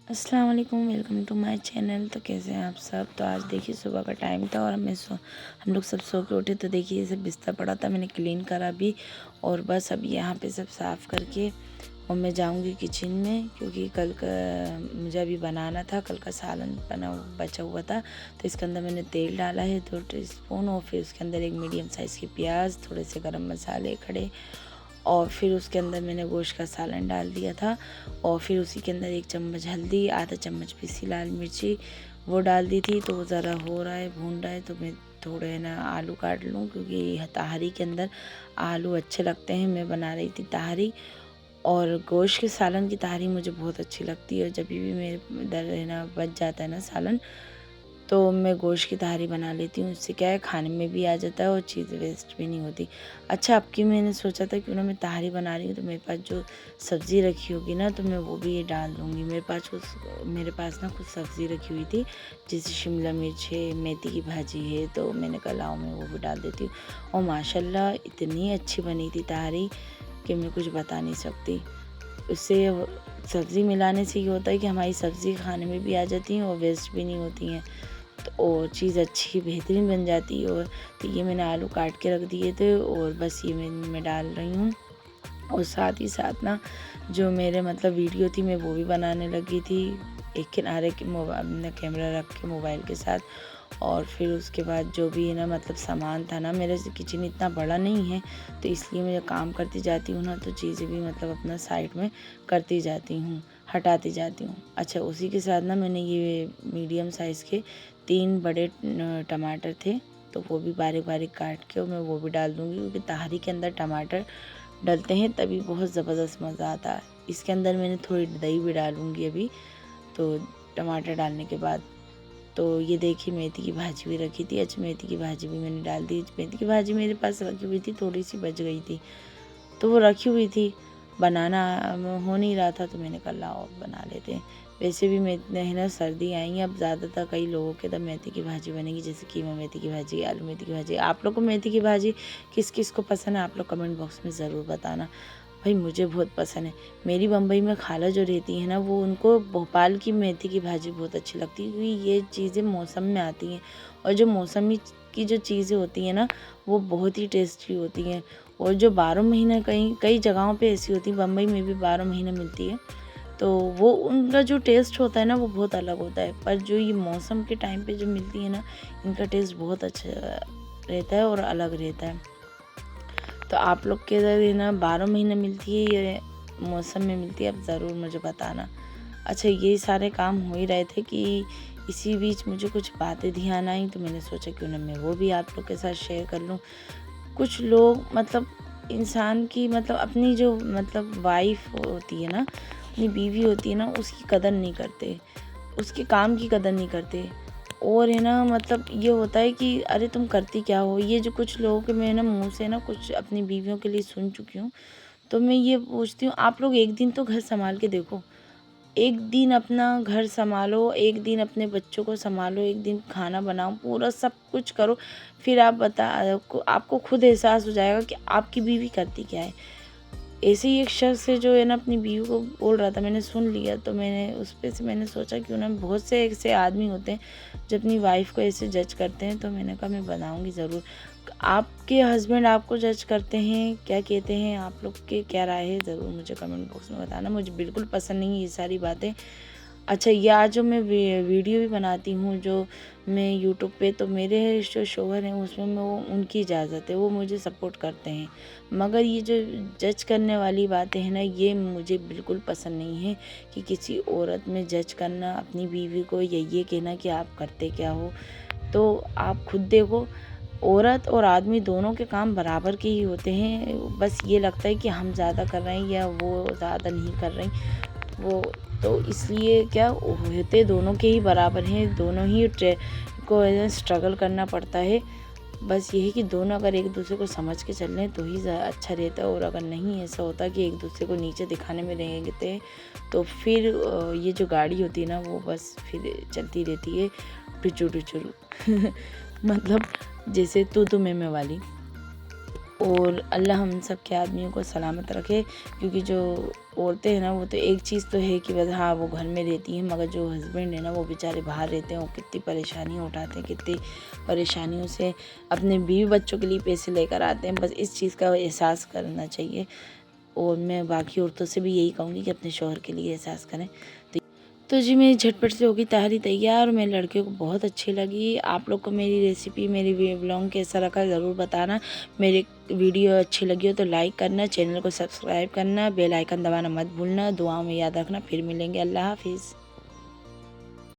अस्सलाम वालेकुम, welcome to my channel. तो कैसे हैं आप सब। तो आज देखिए सुबह का टाइम था और हम लोग सब सो के उठे। तो देखिए सब बिस्तर पड़ा था, मैंने क्लीन करा भी और बस अब यहाँ पे सब साफ़ करके और मैं जाऊँगी किचन में, क्योंकि कल का मुझे अभी बनाना था। कल का सालन बचा हुआ था। तो इसके अंदर मैंने तेल डाला है 2 टीस्पून और फिर उसके अंदर एक मीडियम साइज़ की प्याज, थोड़े से गरम मसाले खड़े और फिर उसके अंदर मैंने गोश्त का सालन डाल दिया था। और फिर उसी के अंदर 1 चम्मच हल्दी, आधा चम्मच पीसी लाल मिर्ची वो डाल दी थी। तो वो ज़रा हो रहा है, भून रहा है, तो मैं थोड़े ना आलू काट लूँ, क्योंकि तहारी के अंदर आलू अच्छे लगते हैं। मैं बना रही थी तहारी और गोश्त के सालन की तहारी मुझे बहुत अच्छी लगती है। जब भी मेरे इधर है ना बच जाता है ना सालन, तो मैं गोश्त की तहारी बना लेती हूँ। इससे क्या है, खाने में भी आ जाता है और चीज़ वेस्ट भी नहीं होती। अच्छा, अब की मैंने सोचा था क्यों ना मैं तहारी बना रही हूँ तो मेरे पास जो सब्ज़ी रखी होगी ना, तो मैं वो भी ये डाल दूँगी। मेरे पास ना कुछ सब्ज़ी रखी हुई थी, जैसे शिमला मिर्च है, मेथी की भाजी है, तो मैंने कहा लाओ मैं वो भी डाल देती हूँ। और माशाल्लाह इतनी अच्छी बनी थी तहारी कि मैं कुछ बता नहीं सकती। उससे सब्ज़ी मिलाने से ये होता है कि हमारी सब्ज़ी खाने में भी आ जाती हैं और वेस्ट भी नहीं होती हैं, तो और चीज़ अच्छी बेहतरीन बन जाती है। और तो ये मैंने आलू काट के रख दिए थे और बस ये मैं डाल रही हूँ। और साथ ही साथ ना जो मेरे मतलब वीडियो थी मैं वो भी बनाने लगी थी, एक किनारे के अपना कैमरा रख के मोबाइल के साथ। और फिर उसके बाद जो भी है ना मतलब सामान था ना, मेरे से किचन इतना बड़ा नहीं है, तो इसलिए मैं जब काम करती जाती हूँ ना तो चीज़ें भी मतलब अपना साइड में करती जाती हूँ, हटाती जाती हूँ। अच्छा, उसी के साथ ना मैंने ये मीडियम साइज़ के 3 बड़े टमाटर थे, तो वो भी बारीक बारीक काट के और मैं वो भी डाल दूँगी, क्योंकि तहारी के अंदर टमाटर डलते हैं तभी बहुत ज़बरदस्त मज़ा आता है। इसके अंदर मैंने थोड़ी दही भी डालूँगी अभी, तो टमाटर डालने के बाद। तो ये देखिए मेथी की भाजी भी रखी थी। अच्छा, मेथी की भाजी भी मैंने डाल दी। मेथी की भाजी मेरे पास रखी हुई थी, थोड़ी सी बच गई थी, तो वो रखी हुई थी, बनाना हो नहीं रहा था, तो मैंने कहा लाओ अब बना लेते हैं। वैसे भी है ना सर्दी आई है, अब ज़्यादातर कई लोगों के तो मेथी की भाजी बनेगी, जैसे कीमा मेथी की भाजी, आलू मेथी की भाजी। आप लोग को मेथी की भाजी किस किस को पसंद है, आप लोग कमेंट बॉक्स में ज़रूर बताना। भाई मुझे बहुत पसंद है। मेरी बम्बई में खाला जो रहती है ना, वो उनको भोपाल की मेथी की भाजी बहुत अच्छी लगती है, क्योंकि ये चीज़ें मौसम में आती हैं और जो मौसमी की जो चीज़ें होती हैं ना, वो बहुत ही टेस्टी होती हैं। और जो 12 महीने कई जगहों पे ऐसी होती है, बम्बई में भी 12 महीने मिलती है, तो वो उनका जो टेस्ट होता है ना वो बहुत अलग होता है। पर जो ये मौसम के टाइम पे जो मिलती है ना, इनका टेस्ट बहुत अच्छा रहता है और अलग रहता है। तो आप लोग के इधर है ना 12 महीने मिलती है या मौसम में मिलती है, आप ज़रूर मुझे बताना। अच्छा, ये सारे काम हो ही रहे थे कि इसी बीच मुझे कुछ बातें ध्यान आई, तो मैंने सोचा क्यों ना मैं वो भी आप लोग के साथ शेयर कर लूँ। कुछ लोग मतलब इंसान की मतलब अपनी जो मतलब वाइफ होती है ना, अपनी बीवी होती है ना, उसकी कदर नहीं करते, उसके काम की कदर नहीं करते। और है ना मतलब ये होता है कि अरे तुम करती क्या हो, ये जो कुछ लोगों के मैं ना मुँह से ना कुछ अपनी बीवियों के लिए सुन चुकी हूँ। तो मैं ये पूछती हूँ, आप लोग एक दिन तो घर संभाल के देखो, एक दिन अपना घर सँभालो, एक दिन अपने बच्चों को सँभालो, एक दिन खाना बनाओ, पूरा सब कुछ करो। फिर आपको खुद एहसास हो जाएगा कि आपकी बीवी करती क्या है। ऐसे ही एक शख्स है जो है ना अपनी बीवी को बोल रहा था, मैंने सुन लिया, तो मैंने उस पे से मैंने सोचा क्यों ना, बहुत से ऐसे आदमी होते हैं जो अपनी वाइफ़ को ऐसे जज करते हैं, तो मैंने कहा मैं बनाऊँगी ज़रूर। आपके हस्बैंड आपको जज करते हैं, क्या कहते हैं, आप लोग की क्या राय है, ज़रूर मुझे कमेंट बॉक्स में बताना। मुझे बिल्कुल पसंद नहीं है ये सारी बातें। अच्छा, ये आज जो मैं वीडियो भी बनाती हूँ जो मैं यूट्यूब पे, तो मेरे जो शौहर हैं उसमें मैं वो उनकी इजाज़त है, वो मुझे सपोर्ट करते हैं। मगर ये जो जज करने वाली बातें हैं ना, ये मुझे बिल्कुल पसंद नहीं है कि किसी औरत में जज करना अपनी बीवी को, या ये कहना कि आप करते क्या हो। तो आप खुद देखो, औरत और आदमी दोनों के काम बराबर के ही होते हैं। बस ये लगता है कि हम ज़्यादा कर रहे हैं या वो ज़्यादा नहीं कर रही, वो तो इसलिए क्या होते दोनों के ही बराबर हैं, दोनों ही को स्ट्रगल करना पड़ता है। बस यही कि दोनों अगर एक दूसरे को समझ के चल लें तो ही अच्छा रहता है। और अगर नहीं ऐसा होता कि एक दूसरे को नीचे दिखाने में रहते हैं, तो फिर ये जो गाड़ी होती है ना वो बस फिर चलती रहती है टुचू टुचू मतलब जैसे तू मैं वाली। और अल्लाह हम सब के आदमियों को सलामत रखे। क्योंकि जो औरतें हैं ना, वो तो एक चीज़ तो है कि बस हाँ वो घर में रहती हैं, मगर जो हस्बैंड है ना वो बेचारे बाहर रहते हैं, वो कितनी परेशानियाँ उठाते हैं, कितनी परेशानियों से अपने बीवी बच्चों के लिए पैसे लेकर आते हैं। बस इस चीज़ का एहसास करना चाहिए। और मैं बाकी औरतों से भी यही कहूँगी कि अपने शौहर के लिए एहसास करें। तो जी मेरी झटपट से होगी तहरी तैयार और मेरे लड़के को बहुत अच्छी लगी। आप लोग को मेरी रेसिपी, मेरी व्लॉग कैसा लगा ज़रूर बताना। मेरी वीडियो अच्छी लगी हो तो लाइक करना, चैनल को सब्सक्राइब करना, बेल आइकन दबाना मत भूलना। दुआओं में याद रखना। फिर मिलेंगे। अल्लाह हाफिज़।